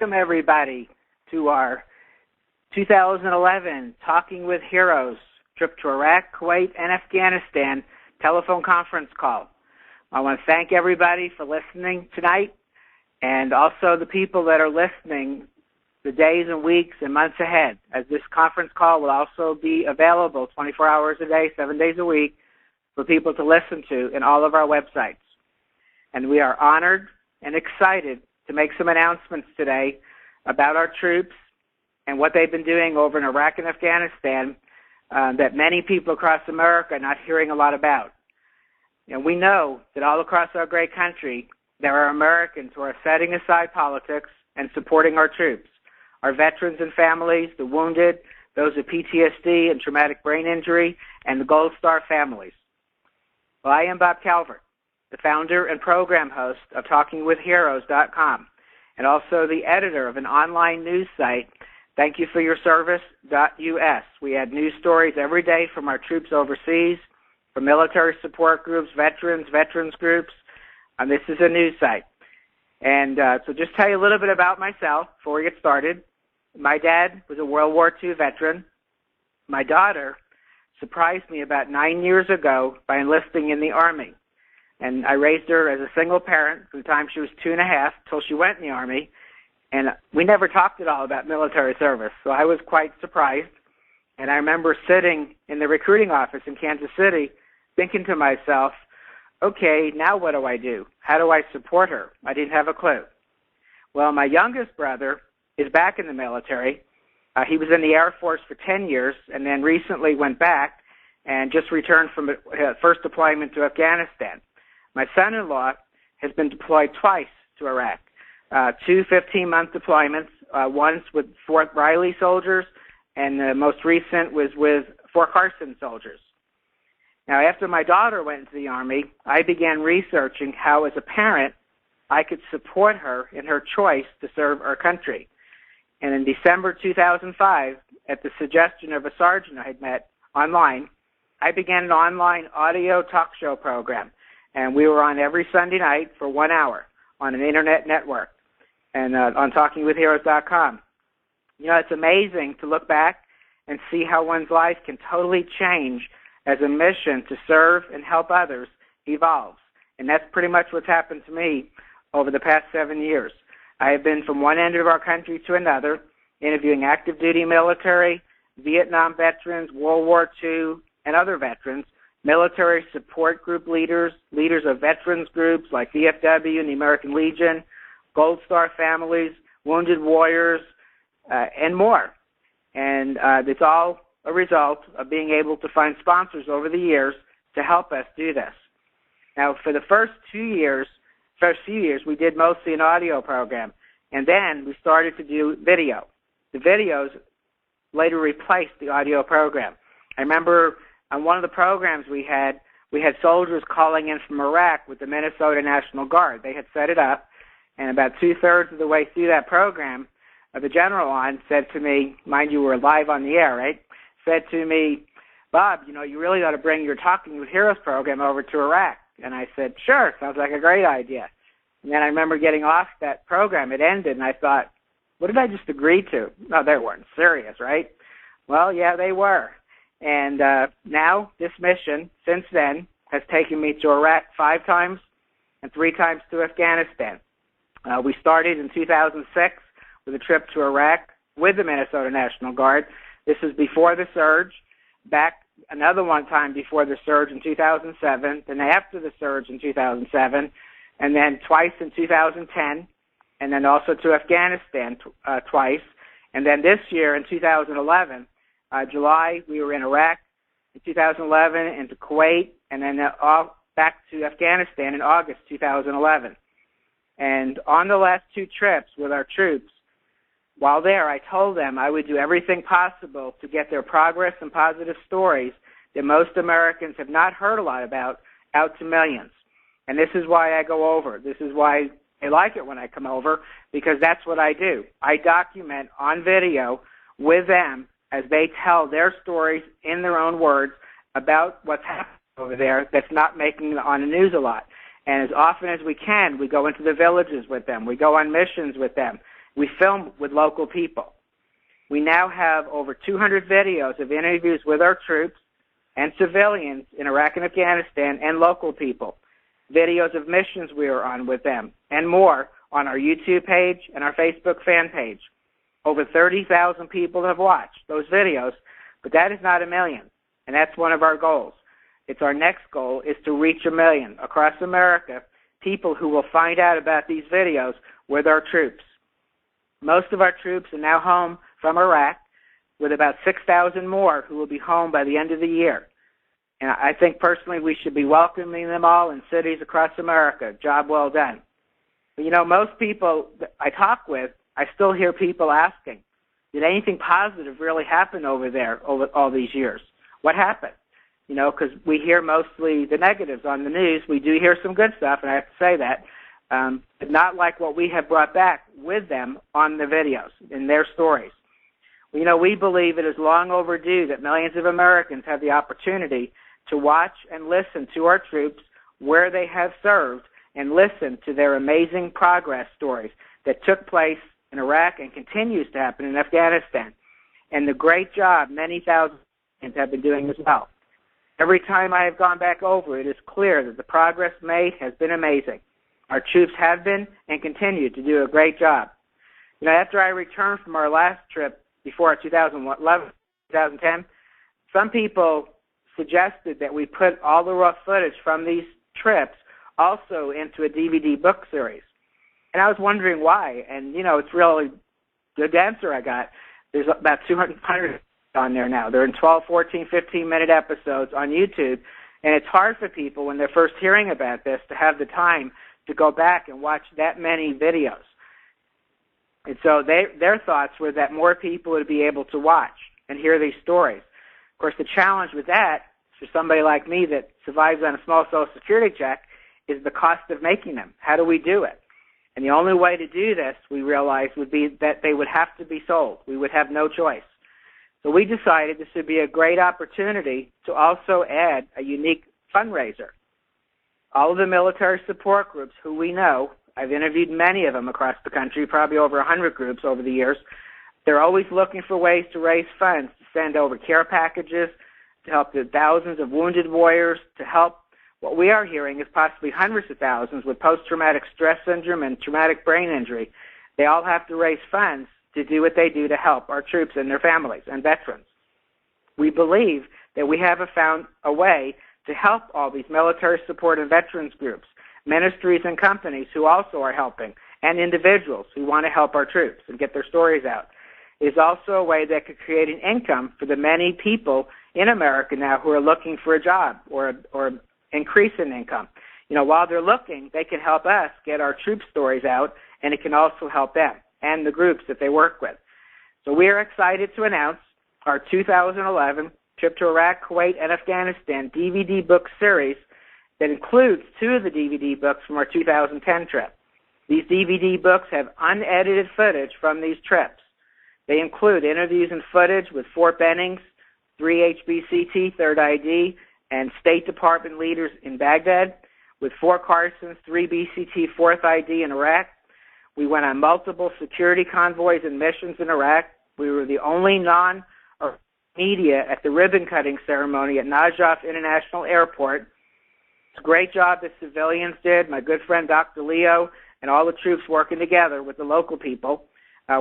Welcome, everybody, to our 2011 Talking with Heroes trip to Iraq, Kuwait, and Afghanistan telephone conference call. I want to thank everybody for listening tonight, and also the people that are listening the days and weeks and months ahead, as this conference call will also be available 24 hours a day, 7 days a week, for people to listen to in all of our websites. And we are honored and excited to make some announcements today about our troops and what they've been doing over in Iraq and Afghanistan that many people across America are not hearing a lot about. And we know that all across our great country, there are Americans who are setting aside politics and supporting our troops, our veterans and families, the wounded, those with PTSD and traumatic brain injury, and the Gold Star families. Well, I am Bob Calvert, the founder and program host of TalkingWithHeroes.com, and also the editor of an online news site, ThankYouForYourService.us. We add news stories every day from our troops overseas, from military support groups, veterans groups. This is a news site. And so just tell you a little bit about myself before we get started. My dad was a World War II veteran. My daughter surprised me about 9 years ago by enlisting in the Army. And I raised her as a single parent from the time she was 2.5 till she went in the Army. And we never talked at all about military service, so I was quite surprised. And I remember sitting in the recruiting office in Kansas City thinking to myself, okay, now what do I do? How do I support her? I didn't have a clue. Well, my youngest brother is back in the military. He was in the Air Force for 10 years and then recently went back and just returned from first deployment to Afghanistan. My son-in-law has been deployed twice to Iraq, 2 15-month deployments, once with Fort Riley soldiers, and the most recent was with Fort Carson soldiers. Now, after my daughter went into the Army, I began researching how, as a parent, I could support her in her choice to serve our country. And in December 2005, at the suggestion of a sergeant I had met online, I began an online audio talk show program. And we were on every Sunday night for 1 hour on an internet network and on TalkingWithHeroes.com. You know, it's amazing to look back and see how one's life can totally change as a mission to serve and help others evolves. And that's pretty much what's happened to me over the past 7 years. I have been from one end of our country to another, interviewing active duty military, Vietnam veterans, World War II, and other veterans, military support group leaders, leaders of veterans groups like VFW and the American Legion, Gold Star families, wounded warriors, and more. And it's all a result of being able to find sponsors over the years to help us do this. Now, for the first few years, we did mostly an audio program, and then we started to do video. The videos later replaced the audio program. I remember on one of the programs we had soldiers calling in from Iraq with the Minnesota National Guard. They had set it up, and about 2/3 of the way through that program, the general on said to me, mind you, we're live on the air, right? Said to me, Bob, you know, you really ought to bring your Talking with Heroes program over to Iraq. And I said, sure, sounds like a great idea. And then I remember getting off that program. It ended, and I thought, what did I just agree to? No, they weren't serious, right? Well, yeah, they were. And now this mission, since then, has taken me to Iraq 5 times and 3 times to Afghanistan. We started in 2006 with a trip to Iraq with the Minnesota National Guard. This was before the surge, back another one time before the surge in 2007, then after the surge in 2007, and then twice in 2010, and then also to Afghanistan twice. And then this year in 2011, July, we were in Iraq, in 2011 into Kuwait, and then back to Afghanistan in August 2011. And on the last 2 trips with our troops, while there, I told them I would do everything possible to get their progress and positive stories that most Americans have not heard a lot about out to millions. And this is why I go over. This is why they like it when I come over, because that's what I do. I document on video with them as they tell their stories in their own words about what's happening over there that's not making it on the news a lot. And as often as we can, we go into the villages with them. We go on missions with them. We film with local people. We now have over 200 videos of interviews with our troops and civilians in Iraq and Afghanistan and local people, videos of missions we were on with them, and more on our YouTube page and our Facebook fan page. Over 30,000 people have watched those videos, but that is not a million, and that's one of our goals. It's our next goal is to reach 1 million across America, people who will find out about these videos with our troops. Most of our troops are now home from Iraq, with about 6,000 more who will be home by the end of the year. And I think personally we should be welcoming them all in cities across America. Job well done. But, you know, most people that I talk with, I still hear people asking, did anything positive really happen over there over all these years? What happened? You know, because we hear mostly the negatives on the news. We do hear some good stuff, and I have to say that, but not like what we have brought back with them on the videos in their stories. You know, we believe it is long overdue that millions of Americans have the opportunity to watch and listen to our troops where they have served and listen to their amazing progress stories that took place in Iraq and continues to happen in Afghanistan, and the great job many thousands have been doing as well. Every time I have gone back over, it is clear that the progress made has been amazing. Our troops have been and continue to do a great job. You know, after I returned from our last trip before 2010, some people suggested that we put all the raw footage from these trips also into a DVD book series. And I was wondering why. And, you know, it's really good answer I got. There's about 200 on there now. They're in 12, 14, 15-minute episodes on YouTube. And it's hard for people when they're first hearing about this to have the time to go back and watch that many videos. And so their thoughts were that more people would be able to watch and hear these stories. Of course, the challenge with that, for somebody like me that survives on a small Social Security check, is the cost of making them. How do we do it? And the only way to do this, we realized, would be that they would have to be sold. We would have no choice. So we decided this would be a great opportunity to also add a unique fundraiser. All of the military support groups who we know, I've interviewed many of them across the country, probably over 100 groups over the years. They're always looking for ways to raise funds, to send over care packages, to help the thousands of wounded warriors, to help what we are hearing is possibly hundreds of thousands with post-traumatic stress syndrome and traumatic brain injury. They all have to raise funds to do what they do to help our troops and their families and veterans. We believe that we have found a way to help all these military support and veterans groups, ministries and companies who also are helping, and individuals who want to help our troops and get their stories out. It's also a way that could create an income for the many people in America now who are looking for a job or increase in income. You know, while they're looking, they can help us get our troop stories out, and it can also help them and the groups that they work with. So we are excited to announce our 2011 Trip to Iraq, Kuwait, and Afghanistan DVD book series that includes 2 of the DVD books from our 2010 trip. These DVD books have unedited footage from these trips. They include interviews and footage with Fort Bennings, 3 HBCT, 3rd ID, and State Department leaders in Baghdad, with 4 Carsons, 3 BCT, 4th ID in Iraq. We went on multiple security convoys and missions in Iraq. We were the only non-media at the ribbon-cutting ceremony at Najaf International Airport. It's a great job the civilians did, my good friend Dr. Leo, and all the troops working together with the local people.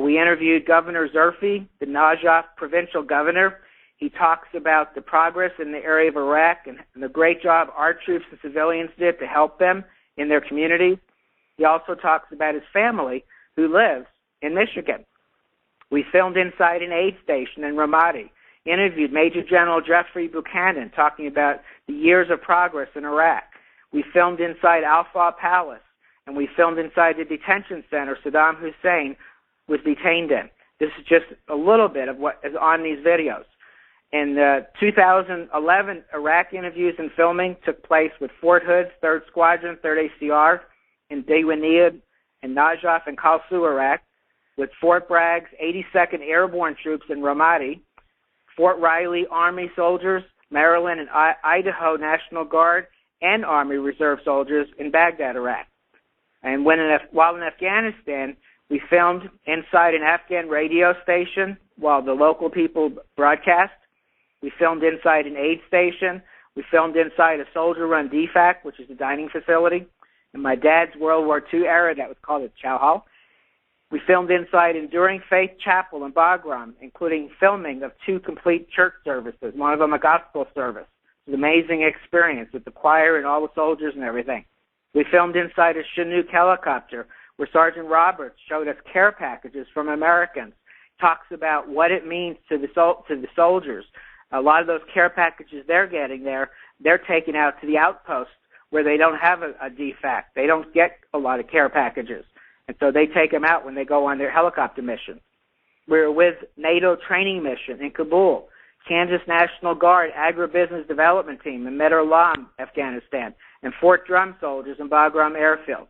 We interviewed Governor Zerfi, the Najaf provincial governor. He talks about the progress in the area of Iraq and the great job our troops and civilians did to help them in their communities. He also talks about his family who lives in Michigan. We filmed inside an aid station in Ramadi, interviewed Major General Jeffrey Buchanan talking about the years of progress in Iraq. We filmed inside Al-Fa Palace, and we filmed inside the detention center Saddam Hussein was detained in. This is just a little bit of what is on these videos. In the 2011 Iraq interviews and filming took place with Fort Hood's 3rd Squadron, 3rd ACR, in Diwaniyah and Najaf and Kalsu, Iraq, with Fort Bragg's 82nd Airborne Troops in Ramadi, Fort Riley Army soldiers, Maryland and Idaho National Guard, and Army Reserve soldiers in Baghdad, Iraq. And while in Afghanistan, We filmed inside an Afghan radio station while the local people broadcast. We filmed inside an aid station. We filmed inside a soldier-run DFAC, which is a dining facility. In my dad's World War II era, that was called a chow hall. We filmed inside Enduring Faith Chapel in Bagram, including filming of 2 complete church services, one of them a gospel service. It was an amazing experience with the choir and all the soldiers and everything. We filmed inside a Chinook helicopter where Sergeant Roberts showed us care packages from Americans, talks about what it means to the soldiers. A lot of those care packages they're getting there, they're taken out to the outposts where they don't have a DFAC. They don't get a lot of care packages. And so they take them out when they go on their helicopter missions. We're with NATO training mission in Kabul, Kansas National Guard Agribusiness Development Team in Medalam, Afghanistan, and Fort Drum soldiers in Bagram Airfield.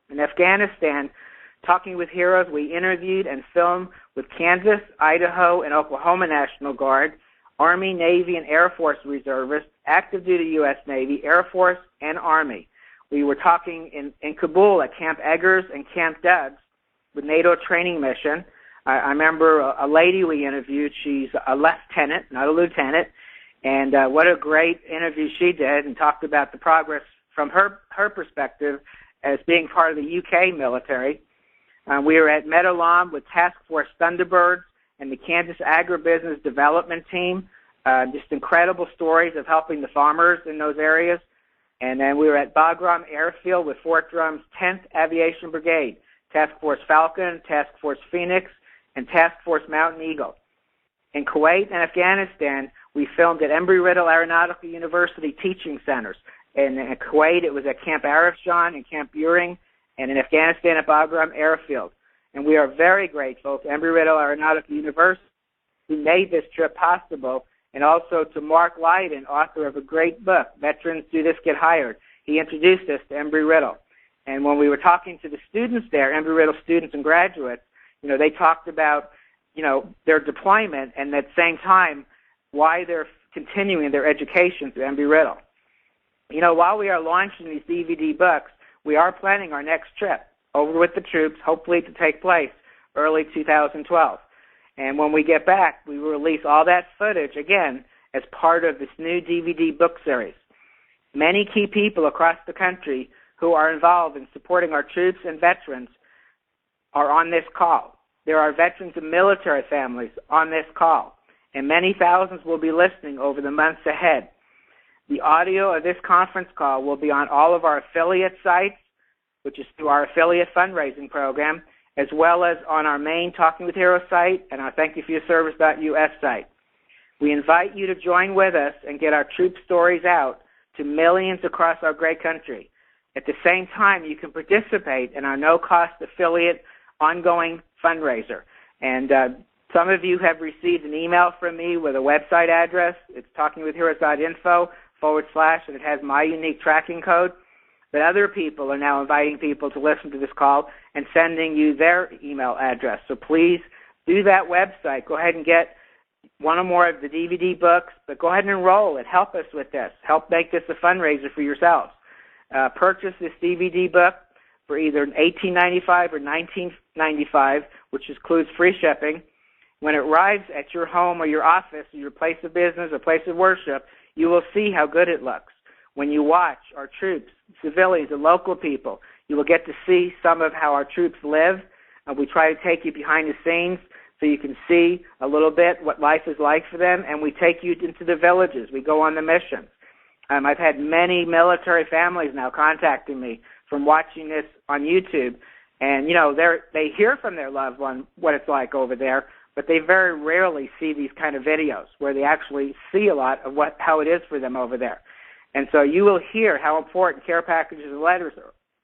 In Afghanistan, Talking with Heroes, we interviewed and filmed with Kansas, Idaho, and Oklahoma National Guard, Army, Navy, and Air Force reservists, active duty U.S. Navy, Air Force, and Army. We were talking in Kabul at Camp Eggers and Camp Debs with NATO training mission. I remember a lady we interviewed. She's a lieutenant, not a lieutenant, and what a great interview she did, and talked about the progress from her perspective as being part of the UK military. We were at Medalam with Task Force Thunderbirds and the Kansas Agribusiness Development Team. Just incredible stories of helping the farmers in those areas. And then we were at Bagram Airfield with Fort Drum's 10th Aviation Brigade, Task Force Falcon, Task Force Phoenix, and Task Force Mountain Eagle. In Kuwait and Afghanistan, we filmed at Embry-Riddle Aeronautical University teaching centers. In Kuwait, it was at Camp Arifjan and Camp Buring, and in Afghanistan at Bagram Airfield. And we are very grateful to Embry-Riddle Aeronautical University who made this trip possible, and also to Mark Lydon, author of a great book, Veterans Do This, Get Hired. He introduced us to Embry-Riddle. And when we were talking to the students there, Embry-Riddle students and graduates, they talked about, their deployment, and at the same time, why they're continuing their education through Embry-Riddle. While we are launching these DVD books, we are planning our next trip over with the troops, hopefully to take place early 2012. And when we get back, we will release all that footage, again, as part of this new DVD book series. Many key people across the country who are involved in supporting our troops and veterans are on this call. There are veterans and military families on this call, and many thousands will be listening over the months ahead. The audio of this conference call will be on all of our affiliate sites, which is through our affiliate fundraising program, as well as on our main Talking with Heroes site and our thankyouforyourservice.us site. We invite you to join with us and get our troop stories out to millions across our great country. At the same time, you can participate in our no-cost affiliate ongoing fundraiser. And some of you have received an email from me with a website address. It's talkingwithheroes.info/ and it has my unique tracking code. But other people are now inviting people to listen to this call and sending you their email address. So please do that website. Go ahead and get one or more of the DVD books, but go ahead and enroll and help us with this. Help make this a fundraiser for yourselves. Purchase this DVD book for either $18.95 or $19.95, which includes free shipping. When it arrives at your home or your office or your place of business or place of worship, you will see how good it looks. When you watch our troops, civilians, and local people, you will get to see some of how our troops live. We try to take you behind the scenes so you can see a little bit what life is like for them, and we take you into the villages. We go on the missions. I've had many military families now contacting me from watching this on YouTube, and, they hear from their loved one what it's like over there, but they very rarely see these kind of videos where they actually see a lot of how it is for them over there. And so you will hear how important care packages and letters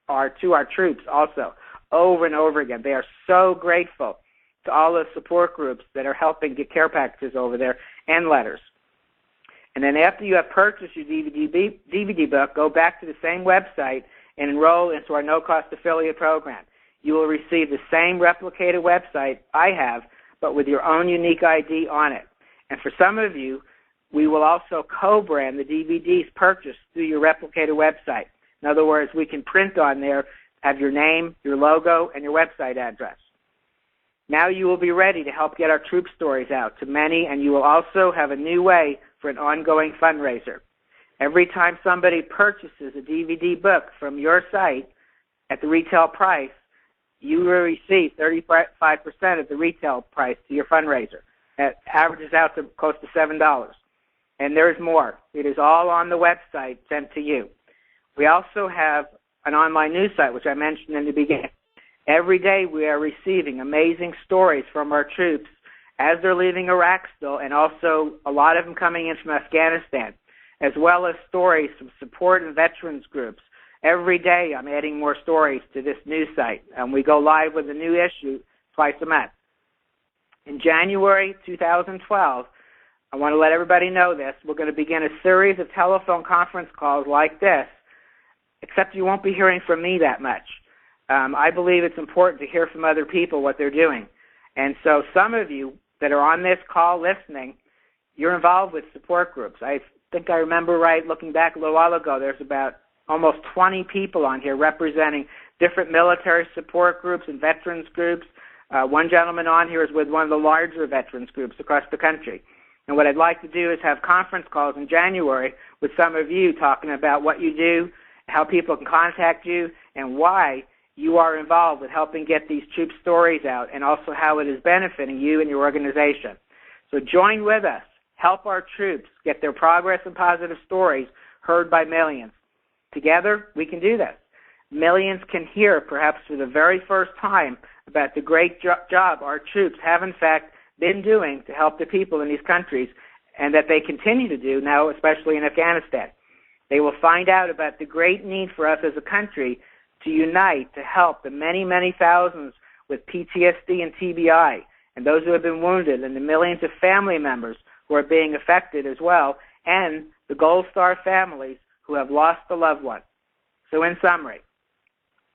are to our troops also over and over again. They are so grateful to all the support groups that are helping get care packages over there and letters. And then after you have purchased your DVD book, go back to the same website and enroll into our no-cost affiliate program. You will receive the same replicated website I have, but with your own unique ID on it. And for some of you, we will also co-brand the DVDs purchased through your replicated website. In other words, we can print on there have your name, your logo, and your website address. Now you will be ready to help get our troop stories out to many, and you will also have a new way for an ongoing fundraiser. Every time somebody purchases a DVD book from your site at the retail price, you will receive 35% of the retail price to your fundraiser. That averages out to close to $7. And there's more. It is all on the website sent to you. We also have an online news site, which I mentioned in the beginning. Every day we are receiving amazing stories from our troops as they're leaving Iraq still, and also a lot of them coming in from Afghanistan, as well as stories from support and veterans groups. Every day I'm adding more stories to this news site, and we go live with a new issue twice a month. In January 2012, I want to let everybody know this, we're going to begin a series of telephone conference calls like this, except you won't be hearing from me that much. I believe it's important to hear from other people what they're doing. And so some of you that are on this call listening, you're involved with support groups. I think I remember right, looking back a little while ago, there's about almost 20 people on here representing different military support groups and veterans groups. One gentleman on here is with one of the larger veterans groups across the country. And what I'd like to do is have conference calls in January with some of you talking about what you do, how people can contact you, and why you are involved with helping get these troop stories out, and also how it is benefiting you and your organization. So join with us. Help our troops get their progress and positive stories heard by millions. Together, we can do this. Millions can hear, perhaps for the very first time, about the great job our troops have, in fact, been doing to help the people in these countries, and that they continue to do now, especially in Afghanistan. They will find out about the great need for us as a country to unite to help the many, many thousands with PTSD and TBI, and those who have been wounded, and the millions of family members who are being affected as well, and the Gold Star families who have lost a loved one. So in summary,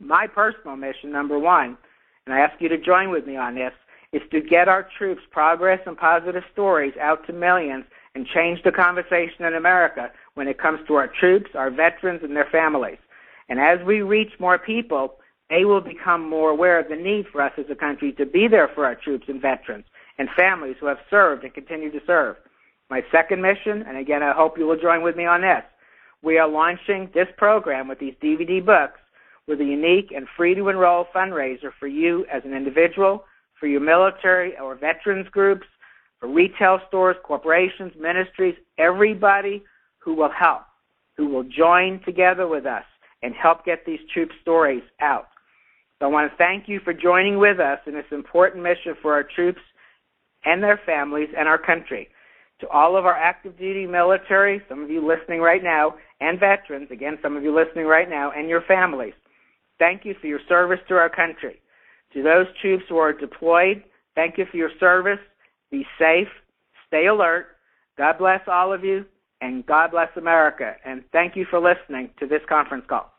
my personal mission, number one, and I ask you to join with me on this, is to get our troops' progress and positive stories out to millions and change the conversation in America when it comes to our troops, our veterans, and their families. And as we reach more people, they will become more aware of the need for us as a country to be there for our troops and veterans and families who have served and continue to serve. My second mission, and again, I hope you will join with me on this, we are launching this program with these DVD books with a unique and free-to-enroll fundraiser for you as an individual, for your military or veterans groups, for retail stores, corporations, ministries, everybody who will help, who will join together with us and help get these troop stories out. So I want to thank you for joining with us in this important mission for our troops and their families and our country. To all of our active duty military, some of you listening right now, and veterans, again, some of you listening right now, and your families, thank you for your service to our country. To those troops who are deployed, thank you for your service. Be safe. Stay alert. God bless all of you, and God bless America. And thank you for listening to this conference call.